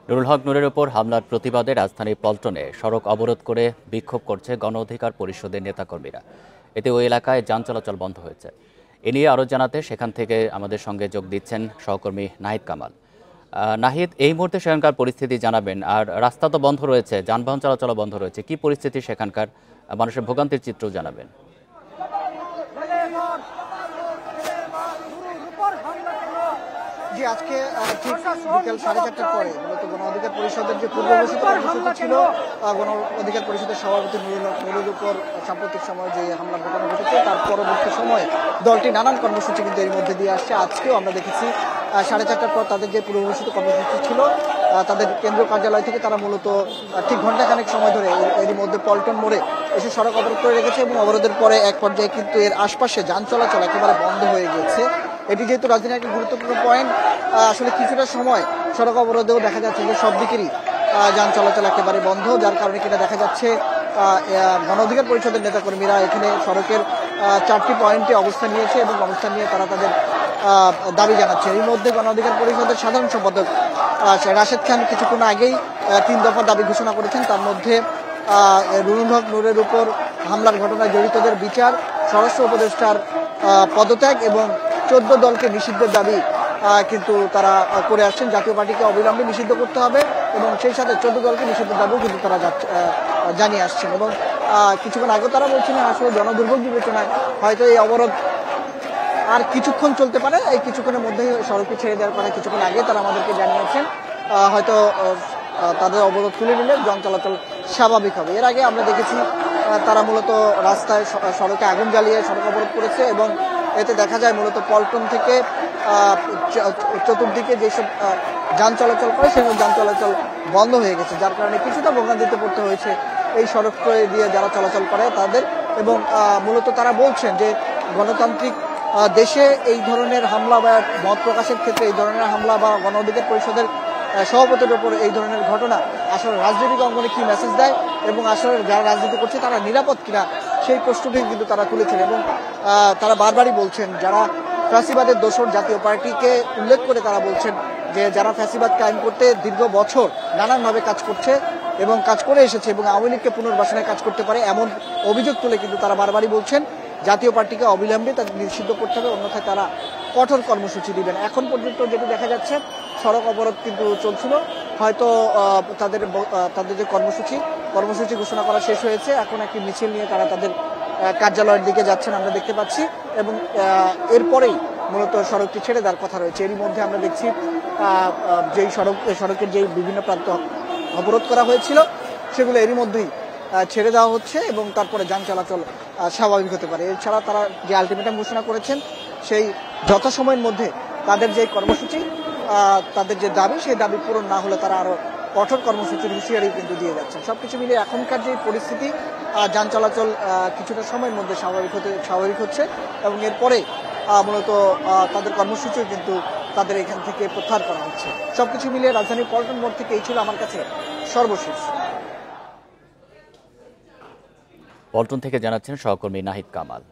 নুরুল হক নূরের ওপর হামলার প্রতিবাদে রাজধানীর পল্টনে সড়ক অবরোধ করে বিক্ষোভ করছে গণ অধিকার পরিষদের নেতাকর্মীরা। এতে ওই এলাকায় যান চলাচল বন্ধ হয়েছে। এ নিয়ে আরও জানাতে সেখান থেকে আমাদের সঙ্গে যোগ দিচ্ছেন সহকর্মী নাহিদ কামাল। নাহিদ, এই মুহূর্তে সেখানকার পরিস্থিতি জানাবেন। আর রাস্তা তো বন্ধ রয়েছে, যানবাহন চলাচল বন্ধ রয়েছে, কি পরিস্থিতি সেখানকার, মানুষের ভোগান্তির চিত্র জানাবেন। জি, আজকে ঠিক বিকেল 4:30টার পরে মূলত গণ অধিকার পরিষদের যে পূর্বঘোষিত কর্মসূচি ছিল, গণ অধিকার পরিষদের সভাপতি নুরুল উপর সাম্প্রতিক সময়ে যে হামলা ঘটনা ঘটেছে তার পরবর্তী সময়ে দলটি নানান কর্মসূচি কিন্তু এর মধ্যে দিয়ে আসছে। আজকেও আমরা দেখেছি 4:30টার পর তাদের যে পূর্বঘোষিত কর্মসূচি ছিল, তাদের কেন্দ্রীয় কার্যালয় থেকে তারা মূলত ঠিক ঘণ্টাখানেক সময় ধরে এরই মধ্যে পল্টন মোড়ে এসে সড়ক অবরোধ করে রেখেছে এবং অবরোধের পরে এক পর্যায়ে কিন্তু এর আশপাশে যান চলাচল একেবারে বন্ধ হয়ে গেছে। এটি যেহেতু রাজধানীর একটা গুরুত্বপূর্ণ পয়েন্ট, আসলে কিছুটা সময় সড়ক অবরোধেও দেখা যাচ্ছে যে সব দিকেরই যান চলাচল একেবারে বন্ধ, যার কারণে কিনা দেখা যাচ্ছে গণ অধিকার পরিষদের নেতাকর্মীরা এখানে সড়কের 4টি পয়েন্টে অবস্থান নিয়েছে এবং অবস্থান নিয়ে তারা তাদের দাবি জানাচ্ছে। এর মধ্যে গণ অধিকার পরিষদের সাধারণ সম্পাদক রাশেদ খান কিছুক্ষণ আগেই 3 দফা দাবি ঘোষণা করেছেন। তার মধ্যে নুরুল হক নূরের উপর হামলার ঘটনায় জড়িতদের বিচার, স্বরাষ্ট্র উপদেষ্টার পদত্যাগ এবং 14 দলকে নিষিদ্ধের দাবি কিন্তু তারা করে আসছেন। জাতীয় পার্টিকে অবিলম্বে নিষিদ্ধ করতে হবে এবং সেই সাথে 14 দলকে নিষিদ্ধের দাবিও কিন্তু তারা জানিয়ে আসছেন। এবং কিছুক্ষণ আগে তারা বলছিলেন আসলে জনদুর্ভোগ বিবেচনায় হয়তো এই অবরোধ আর কিছুক্ষণ চলতে পারে, এই কিছুক্ষণের মধ্যেই সড়কটি ছেড়ে দেওয়ার কথা কিছুক্ষণ আগে তারা আমাদেরকে জানিয়েছেন। হয়তো তাদের অবরোধ তুলে নিলে যান চলাচল স্বাভাবিক হবে। এর আগে আমরা দেখেছি তারা মূলত রাস্তায় সড়কে আগুন জ্বালিয়ে সড়ক অবরোধ করেছে এবং এতে দেখা যায় মূলত পল্টন থেকে চতুর্দিকে যেসব যান চলাচল করে সেসব যান চলাচল বন্ধ হয়ে গেছে, যার কারণে কিছুটা ভোগান্তিতে পড়তে হয়েছে এই সড়ক দিয়ে যারা চলাচল করে তাদের। এবং মূলত তারা বলছেন যে গণতান্ত্রিক দেশে এই ধরনের হামলা বা মত প্রকাশের ক্ষেত্রে এই ধরনের হামলা বা গণ অধিকার পরিষদের সভাপতির উপর এই ধরনের ঘটনা আসলে রাজনৈতিক অঙ্গনে কি মেসেজ দেয় এবং আসলে যারা রাজনীতি করছে তারা নিরাপদ কিনা সেই প্রশ্নটি কিন্তু তারা তুলেছেন। এবং তারা বারবারই বলছেন যারা ফ্যাসিবাদের দোসর জাতীয় পার্টিকে উল্লেখ করে তারা বলছেন যে যারা ফ্যাসিবাদ কায়েম করতে দীর্ঘ বছর নানানভাবে কাজ করছে এবং কাজ করে এসেছে এবং আওয়ামী লীগকে পুনর্বাসনে কাজ করতে পারে এমন অভিযোগ তুলে কিন্তু তারা বারবারই বলছেন জাতীয় পার্টিকে অবিলম্বে তাদের নিষিদ্ধ করতে হবে, অন্যথায় তারা কঠোর কর্মসূচি দিবেন। এখন পর্যন্ত যেটি দেখা যাচ্ছে সড়ক অবরোধ কিন্তু চলছিল, হয়তো তাদের যে কর্মসূচি ঘোষণা করা শেষ হয়েছে। এখন একটি মিছিল নিয়ে তারা তাদের কার্যালয়ের দিকে যাচ্ছেন আমরা দেখতে পাচ্ছি এবং এরপরেই মূলত সড়কটি ছেড়ে দেওয়ার কথা রয়েছে। এরই মধ্যে আমরা দেখছি যেই সড়কের যেই বিভিন্ন প্রান্ত অবরোধ করা হয়েছিল সেগুলো এরই মধ্যেই ছেড়ে দেওয়া হচ্ছে এবং তারপরে যান চলাচল স্বাভাবিক হতে পারে। এছাড়া তারা যে আলটিমেটাম ঘোষণা করেছেন সেই যথাসময়ের মধ্যে তাদের যে কর্মসূচি, তাদের যে দাবি সেই দাবি পূরণ না হলে তারা আরো কঠোর কর্মসূচির হুঁশিয়ারি কিন্তু দিয়ে যাচ্ছেন। সবকিছু মিলিয়ে এখনকার যে পরিস্থিতি, যান চলাচল কিছুটা সময়ের মধ্যে স্বাভাবিক হচ্ছে এবং এরপরে মূলত তাদের কর্মসূচিও কিন্তু তাদের এখান থেকে প্রত্যাহার করা হচ্ছে। সবকিছু মিলিয়ে রাজধানীর পল্টন মোড় থেকে এই ছিল আমার কাছে সর্বশেষ। পল্টন থেকে জানাচ্ছেন সহকর্মী নাহিদ কামাল।